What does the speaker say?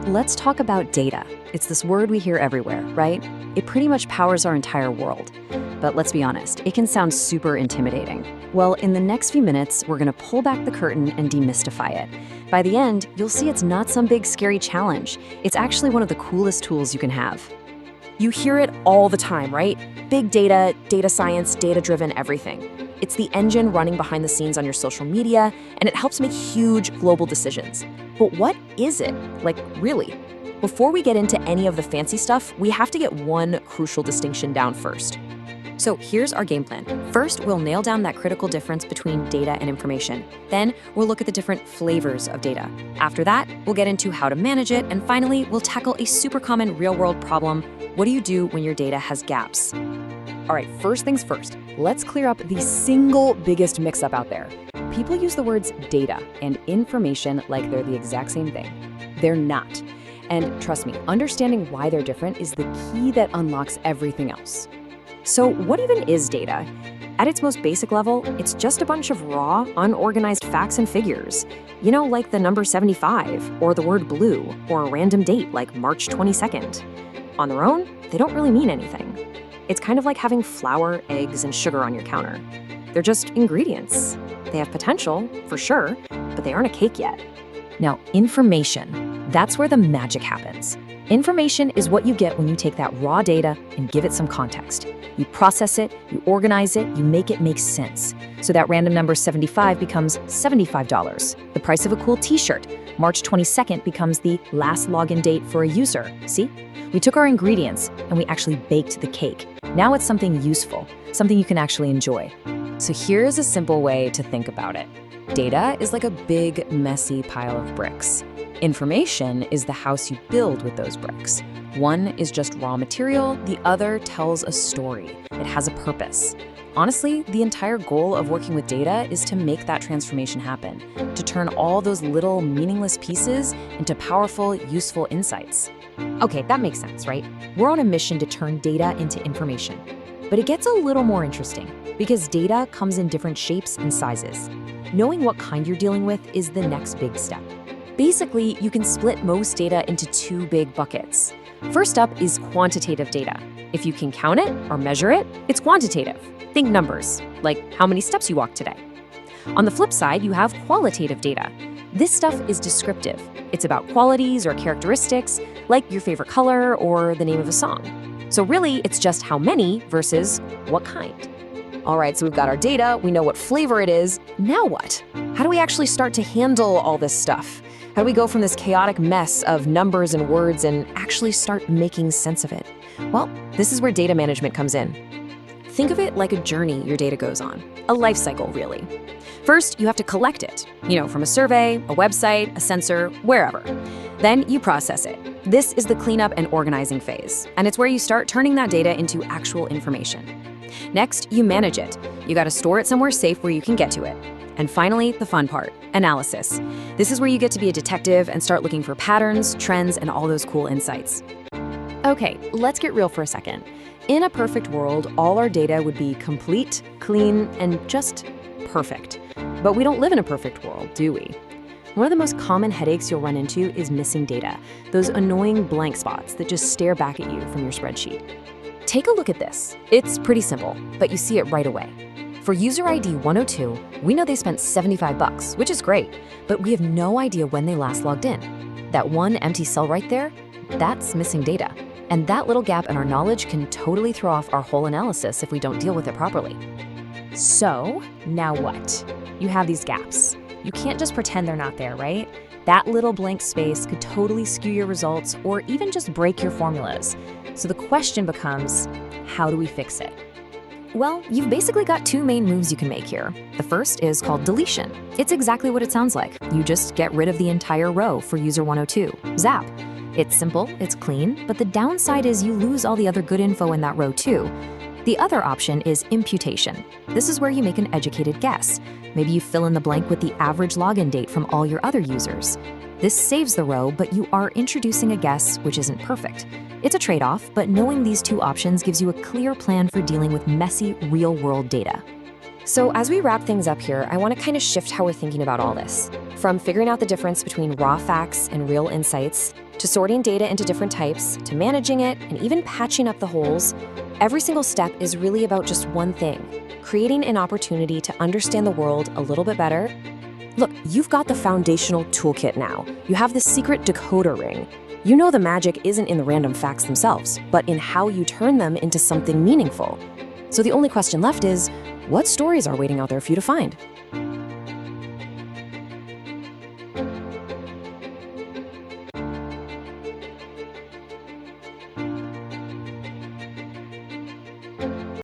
Let's talk about data. It's this word we hear everywhere, right? It pretty much powers our entire world. But let's be honest, it can sound super intimidating. Well, in the next few minutes, we're gonna pull back the curtain and demystify it. By the end, you'll see it's not some big scary challenge. It's actually one of the coolest tools you can have. You hear it all the time, right? Big data, data science, data-driven everything. It's the engine running behind the scenes on your social media, and it helps make huge global decisions. But what is it? Like, really? Before we get into any of the fancy stuff, we have to get one crucial distinction down first. So here's our game plan. First, we'll nail down that critical difference between data and information. Then, we'll look at the different flavors of data. After that, we'll get into how to manage it. And finally, we'll tackle a super common real-world problem. What do you do when your data has gaps? All right, first things first, let's clear up the single biggest mix-up out there. People use the words data and information like they're the exact same thing. They're not. And trust me, understanding why they're different is the key that unlocks everything else. So what even is data? At its most basic level, it's just a bunch of raw, unorganized facts and figures. You know, like the number 75, or the word blue, or a random date like March 22nd. On their own, they don't really mean anything. It's kind of like having flour, eggs, and sugar on your counter. They're just ingredients. They have potential, for sure, but they aren't a cake yet. Now, information, that's where the magic happens. Information is what you get when you take that raw data and give it some context. You process it, you organize it, you make it make sense. So that random number 75 becomes $75, the price of a cool t-shirt. March 22nd becomes the last login date for a user. See? We took our ingredients and we actually baked the cake. Now it's something useful, something you can actually enjoy. So here's a simple way to think about it. Data is like a big, messy pile of bricks. Information is the house you build with those bricks. One is just raw material, the other tells a story. It has a purpose. Honestly, the entire goal of working with data is to make that transformation happen, to turn all those little meaningless pieces into powerful, useful insights. Okay, that makes sense, right? We're on a mission to turn data into information. But it gets a little more interesting because data comes in different shapes and sizes. Knowing what kind you're dealing with is the next big step. Basically, you can split most data into two big buckets. First up is quantitative data. If you can count it or measure it, it's quantitative. Think numbers, like how many steps you walked today. On the flip side, you have qualitative data. This stuff is descriptive. It's about qualities or characteristics, like your favorite color or the name of a song. So really, it's just how many versus what kind. All right, so we've got our data, we know what flavor it is. Now what? How do we actually start to handle all this stuff? How do we go from this chaotic mess of numbers and words and actually start making sense of it? Well, this is where data management comes in. Think of it like a journey your data goes on, a life cycle, really. First, you have to collect it, from a survey, a website, a sensor, wherever. Then you process it. This is the cleanup and organizing phase, and it's where you start turning that data into actual information. Next, you manage it. You got to store it somewhere safe where you can get to it. And finally, the fun part, analysis. This is where you get to be a detective and start looking for patterns, trends, and all those cool insights. Okay, let's get real for a second. In a perfect world, all our data would be complete, clean, and just perfect. But we don't live in a perfect world, do we? One of the most common headaches you'll run into is missing data, those annoying blank spots that just stare back at you from your spreadsheet. Take a look at this. It's pretty simple, but you see it right away. For user ID 102, we know they spent $75, which is great, but we have no idea when they last logged in. That one empty cell right there, that's missing data. And that little gap in our knowledge can totally throw off our whole analysis if we don't deal with it properly. So, now what? You have these gaps. You can't just pretend they're not there, right? That little blank space could totally skew your results or even just break your formulas. So the question becomes, how do we fix it? Well, you've basically got two main moves you can make here. The first is called deletion. It's exactly what it sounds like. You just get rid of the entire row for user 102. Zap. It's simple, it's clean, but the downside is you lose all the other good info in that row too. The other option is imputation. This is where you make an educated guess. Maybe you fill in the blank with the average login date from all your other users. This saves the row, but you are introducing a guess which isn't perfect. It's a trade-off, but knowing these two options gives you a clear plan for dealing with messy, real-world data. So as we wrap things up here, I want to kind of shift how we're thinking about all this. From figuring out the difference between raw facts and real insights, To sorting data into different types, to managing it, and even patching up the holes, every single step is really about just one thing: creating an opportunity to understand the world a little bit better. Look, you've got the foundational toolkit now. You have the secret decoder ring. You know the magic isn't in the random facts themselves, but in how you turn them into something meaningful. So the only question left is, what stories are waiting out there for you to find?